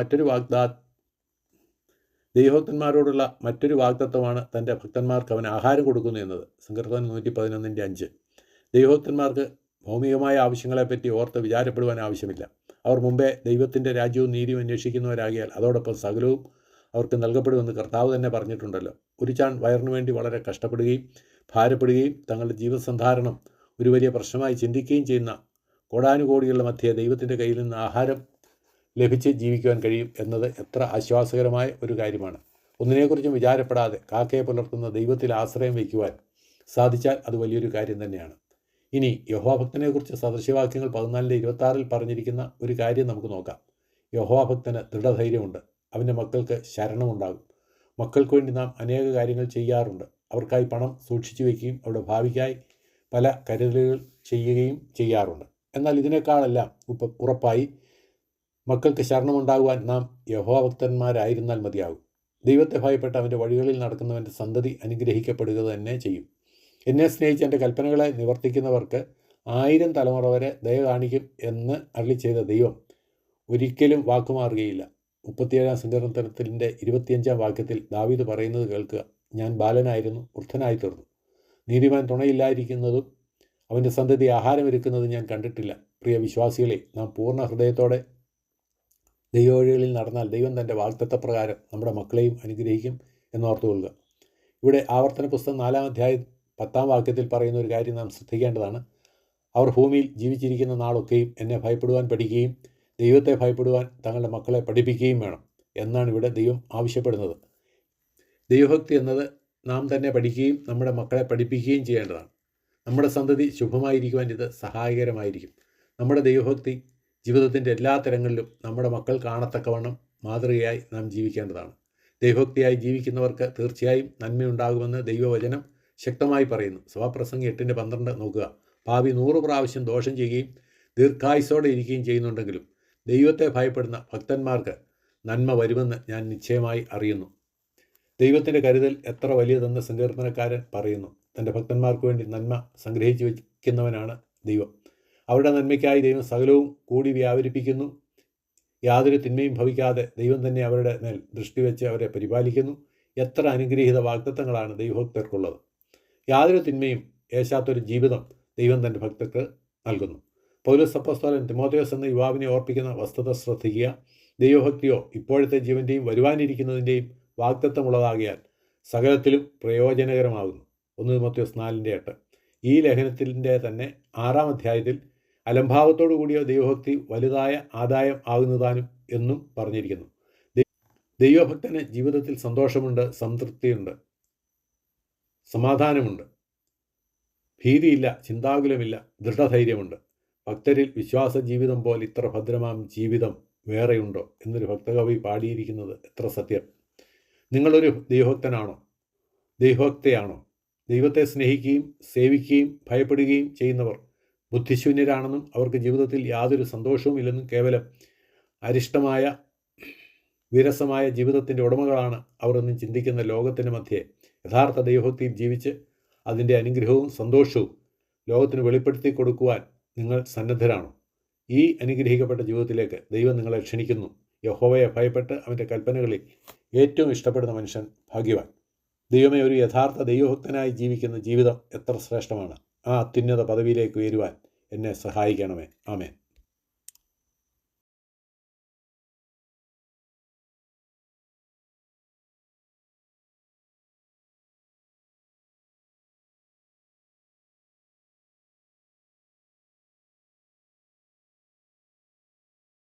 മറ്റൊരു വാഗ്ദത്തമാണ് തൻ്റെ ഭക്തന്മാർക്ക് അവൻ ആഹാരം കൊടുക്കുന്നു എന്നത്. സങ്കീർത്തനം 111:5. ദൈവഭക്തന്മാർക്ക് ഭൗമികമായ ആവശ്യങ്ങളെപ്പറ്റി ഓർത്ത് വിചാരപ്പെടുവാൻ ആവശ്യമില്ല. അവർ മുമ്പേ ദൈവത്തിൻ്റെ രാജ്യവും നീതിയും അന്വേഷിക്കുന്നവരാകിയാൽ അതോടൊപ്പം സകലവും അവർക്ക് നൽകപ്പെടുമെന്ന് കർത്താവ് തന്നെ പറഞ്ഞിട്ടുണ്ടല്ലോ. ഒരു ചാൺ വയറിനു വേണ്ടി വളരെ കഷ്ടപ്പെടുകയും ഭാരപ്പെടുകയും തങ്ങളുടെ ജീവസന്ധാരണം ഒരു വലിയ പ്രശ്നമായി ചിന്തിക്കുകയും ചെയ്യുന്ന കോടാനുകോടികളുടെ മധ്യേ ദൈവത്തിൻ്റെ കയ്യിൽ നിന്ന് ആഹാരം ലഭിച്ച് ജീവിക്കുവാൻ കഴിയും എന്നത് എത്ര ആശ്വാസകരമായ ഒരു കാര്യമാണ്. ഒന്നിനെക്കുറിച്ചും വിചാരപ്പെടാതെ കാക്കയെ പുലർത്തുന്ന ദൈവത്തിൽ ആശ്രയം വയ്ക്കുവാൻ സാധിച്ചാൽ അത് വലിയൊരു കാര്യം തന്നെയാണ്. ഇനി യഹോവാഭക്തനെക്കുറിച്ച് സദൃശവാക്യങ്ങൾ 14:26 പറഞ്ഞിരിക്കുന്ന ഒരു കാര്യം നമുക്ക് നോക്കാം. യഹോവാഭക്തന് ദൃഢധൈര്യമുണ്ട്, അവൻ്റെ മക്കൾക്ക് ശരണമുണ്ടാകും. മക്കൾക്ക് വേണ്ടി നാം അനേക കാര്യങ്ങൾ ചെയ്യാറുണ്ട്. അവർക്കായി പണം സൂക്ഷിച്ചു വയ്ക്കുകയും അവരുടെ ഭാവിക്കായി പല കരുതലുകൾ ചെയ്യുകയും ചെയ്യാറുണ്ട്. എന്നാൽ ഇതിനേക്കാളെല്ലാം ഉറപ്പായി മക്കൾക്ക് ശരണമുണ്ടാകുവാൻ നാം യഹോവാഭക്തന്മാരായിരുന്നാൽ മതിയാകും. ദൈവത്തെ ഭയപ്പെട്ട് അവൻ്റെ വഴികളിൽ നടക്കുന്നവൻ്റെ സന്തതി അനുഗ്രഹിക്കപ്പെടുക തന്നെ ചെയ്യും. എന്നെ സ്നേഹിച്ച് എൻ്റെ കൽപ്പനകളെ നിവർത്തിക്കുന്നവർക്ക് 1000 തലമുറ വരെ ദയ കാണിക്കും എന്ന് അരുളി ചെയ്ത ദൈവം ഒരിക്കലും വാക്കുമാറുകയില്ല. 37-ാം സങ്കീർത്തനത്തിൻ്റെ 25-ാം വാക്യത്തിൽ ദാവീദ് പറയുന്നത് കേൾക്കുക: ഞാൻ ബാലനായിരുന്നു, വൃദ്ധനായി തീർന്നു. നീതിമാൻ തുണയില്ലാതിരിക്കുന്നതും അവൻ്റെ സന്തതി ആഹാരമൊരുക്കുന്നതും ഞാൻ കണ്ടിട്ടില്ല. പ്രിയ വിശ്വാസികളെ, നാം പൂർണ്ണ ഹൃദയത്തോടെ ദൈവവഴികളിൽ നടന്നാൽ ദൈവം തൻ്റെ വാഗ്ദത്തപ്രകാരം നമ്മുടെ മക്കളെയും അനുഗ്രഹിക്കും എന്നോർത്തുകൊള്ളുക. ഇവിടെ ആവർത്തന പുസ്തകം 4-ാം അധ്യായം 10-ാം വാക്യത്തിൽ പറയുന്ന ഒരു കാര്യം നാം ശ്രദ്ധിക്കേണ്ടതാണ്. അവർ ഭൂമിയിൽ ജീവിച്ചിരിക്കുന്ന നാളൊക്കെയും എന്നെ ഭയപ്പെടുവാൻ പഠിക്കുകയും ദൈവത്തെ ഭയപ്പെടുവാൻ തങ്ങളുടെ മക്കളെ പഠിപ്പിക്കുകയും വേണം എന്നാണ് ഇവിടെ ദൈവം ആവശ്യപ്പെടുന്നത്. ദൈവഭക്തി എന്നത് നാം തന്നെ പഠിക്കുകയും നമ്മുടെ മക്കളെ പഠിപ്പിക്കുകയും ചെയ്യേണ്ടതാണ്. നമ്മുടെ സന്തതി ശുഭമായിരിക്കുവാൻ ഇത് സഹായകരമായിരിക്കും. നമ്മുടെ ദൈവഭക്തി ജീവിതത്തിൻ്റെ എല്ലാ തരങ്ങളിലും നമ്മുടെ മക്കൾ കാണത്തക്കവണ്ണം മാതൃകയായി നാം ജീവിക്കേണ്ടതാണ്. ദൈവഭക്തിയായി ജീവിക്കുന്നവർക്ക് തീർച്ചയായും നന്മയുണ്ടാകുമെന്ന് ദൈവവചനം ശക്തമായി പറയുന്നു. സഭാപ്രസംഗി 8:12 നോക്കുക: പാപി 100 പ്രാവശ്യം ദോഷം ചെയ്യുകയും ദീർഘായുസ്സോടെ ഇരിക്കുകയും ചെയ്യുന്നുണ്ടെങ്കിലും ദൈവത്തെ ഭയപ്പെടുന്ന ഭക്തന്മാർക്ക് നന്മ വരുമെന്ന് ഞാൻ നിശ്ചയമായി അറിയുന്നു. ദൈവത്തിൻ്റെ കരുതൽ എത്ര വലിയതെന്ന് സങ്കീർത്തനക്കാരൻ പറയുന്നു. തൻ്റെ ഭക്തന്മാർക്ക് വേണ്ടി നന്മ സംഗ്രഹിച്ചു വയ്ക്കുന്നവനാണ് ദൈവം. അവരുടെ നന്മയ്ക്കായി ദൈവം സകലവും കൂടി വ്യാപരിപ്പിക്കുന്നു. യാതൊരു തിന്മയും ഭവിക്കാതെ ദൈവം തന്നെ അവരുടെ മേൽ ദൃഷ്ടി വെച്ച് അവരെ പരിപാലിക്കുന്നു. എത്ര അനുഗ്രഹീത വാഗ്ദത്തങ്ങളാണ് ദൈവഭക്തർക്കുള്ളത്. യാതൊരു തിന്മയും ഏശാത്തൊരു ജീവിതം ദൈവം തൻ്റെ ഭക്തർക്ക് നൽകുന്നു. പൗലോസ് അപ്പോസ്തലൻ തിമോഥെയോസ് എന്ന യുവാവിനെ ഓർപ്പിക്കുന്ന വസ്തുത ശ്രദ്ധിക്കുക: ദൈവഭക്തിയോ ഇപ്പോഴത്തെ ജീവൻ്റെയും വരുവാനിരിക്കുന്നതിൻ്റെയും വാഗ്ദത്തമുള്ളതാകിയാൽ സകലത്തിലും പ്രയോജനകരമാകുന്നു. 1 തിമോഥെയോസ് 4:8. ഈ ലേഖനത്തിൻ്റെ തന്നെ 6-ാം അധ്യായത്തിൽ അലംഭാവത്തോടു കൂടിയ ദൈവഭക്തി വലുതായ ആദായം ആകുന്നതാനും എന്നും പറഞ്ഞിരിക്കുന്നു. ദൈവഭക്തന് ജീവിതത്തിൽ സന്തോഷമുണ്ട്, സംതൃപ്തിയുണ്ട്, സമാധാനമുണ്ട്, ഭീതിയില്ല, ചിന്താകുലമില്ല, ദൃഢധൈര്യമുണ്ട്. ഭക്തരിൽ വിശ്വാസ ജീവിതം പോലെ ഇത്ര ഭദ്രമാം ജീവിതം വേറെയുണ്ടോ എന്നൊരു ഭക്തകവി പാടിയിരിക്കുന്നത് എത്ര സത്യം. നിങ്ങളൊരു ദൈവഭക്തനാണോ? ദൈവഭക്തയാണോ? ദൈവത്തെ സ്നേഹിക്കുകയും സേവിക്കുകയും ഭയപ്പെടുകയും ചെയ്യുന്നവർ ബുദ്ധിശൂന്യരാണെന്നും അവർക്ക് ജീവിതത്തിൽ യാതൊരു സന്തോഷവും ഇല്ലെന്നും കേവലം അരിഷ്ടമായ വിരസമായ ജീവിതത്തിൻ്റെ ഉടമകളാണ് അവർ എന്നും ചിന്തിക്കുന്ന ലോകത്തിൻ്റെ മധ്യേ യഥാർത്ഥ ദൈവഭക്തിയിൽ ജീവിച്ച് അതിൻ്റെ അനുഗ്രഹവും സന്തോഷവും ലോകത്തിന് വെളിപ്പെടുത്തി കൊടുക്കുവാൻ നിങ്ങൾ സന്നദ്ധരാണോ? ഈ അനുഗ്രഹിക്കപ്പെട്ട ജീവിതത്തിലേക്ക് ദൈവം നിങ്ങളെ ക്ഷണിക്കുന്നു. യഹോവയെ ഭയപ്പെട്ട് അവൻ്റെ കൽപ്പനകളിൽ ഏറ്റവും ഇഷ്ടപ്പെടുന്ന മനുഷ്യൻ ഭാഗ്യവാൻ. ദൈവമേ, ഒരു യഥാർത്ഥ ദൈവഭക്തനായി ജീവിക്കുന്ന ജീവിതം എത്ര ശ്രേഷ്ഠമാണ്. ആ അത്യുന്നത പദവിയിലേക്ക് ഉയരുവാൻ എന്നെ സഹായിക്കണമേ. ആമേൻ.